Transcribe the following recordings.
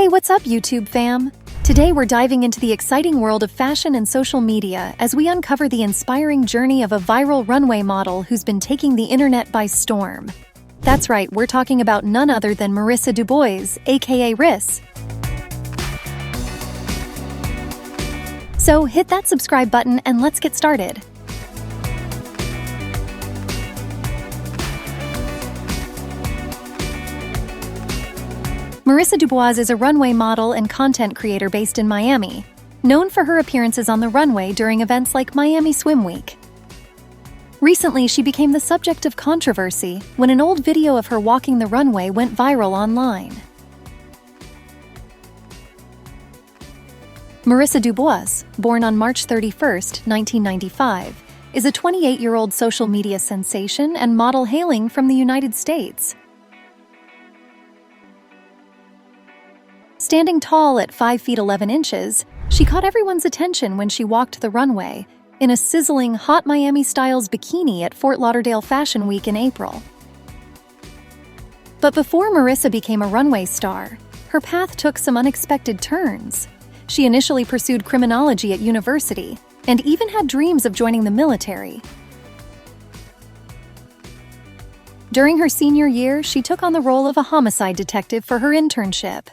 Hey, what's up, YouTube fam? Today we're diving into the exciting world of fashion and social media as we uncover the inspiring journey of a viral runway model who's been taking the internet by storm. That's right, we're talking about none other than Marissa Dubois, aka Riss. So hit that subscribe button and let's get started. Marissa Dubois is a runway model and content creator based in Miami, known for her appearances on the runway during events like Miami Swim Week. Recently, she became the subject of controversy when an old video of her walking the runway went viral online. Marissa Dubois, born on March 31, 1995, is a 28-year-old social media sensation and model hailing from the United States. Standing tall at 5 feet 11 inches, she caught everyone's attention when she walked the runway in a sizzling hot Miami styles bikini at Fort Lauderdale Fashion Week in April. But before Marissa became a runway star, her path took some unexpected turns. She initially pursued criminology at university and even had dreams of joining the military. During her senior year, she took on the role of a homicide detective for her internship.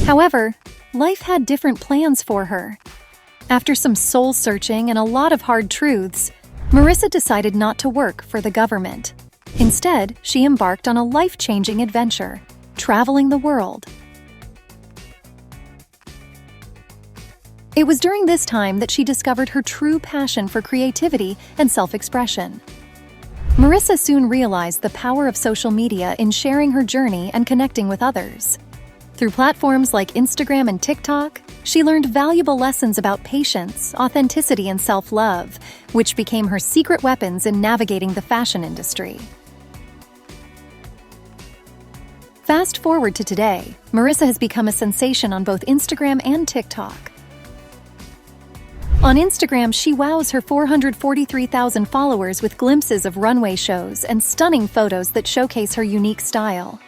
However, life had different plans for her. After some soul-searching and a lot of hard truths, Marissa decided not to work for the government. Instead, she embarked on a life-changing adventure, traveling the world. It was during this time that she discovered her true passion for creativity and self-expression. Marissa soon realized the power of social media in sharing her journey and connecting with others. Through platforms like Instagram and TikTok, she learned valuable lessons about patience, authenticity, and self-love, which became her secret weapons in navigating the fashion industry. Fast forward to today, Marissa has become a sensation on both Instagram and TikTok. On Instagram, she wows her 443,000 followers with glimpses of runway shows and stunning photos that showcase her unique style.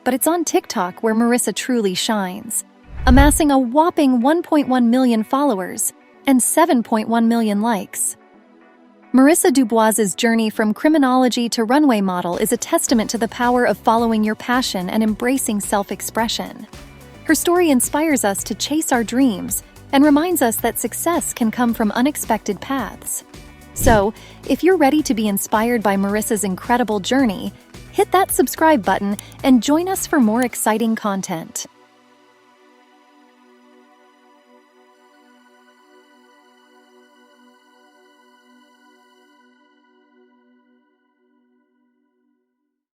But it's on TikTok where Marissa truly shines, amassing a whopping 1.1 million followers and 7.1 million likes. Marissa Dubois's journey from criminology to runway model is a testament to the power of following your passion and embracing self-expression. Her story inspires us to chase our dreams and reminds us that success can come from unexpected paths. So, if you're ready to be inspired by Marissa's incredible journey, hit that subscribe button and join us for more exciting content.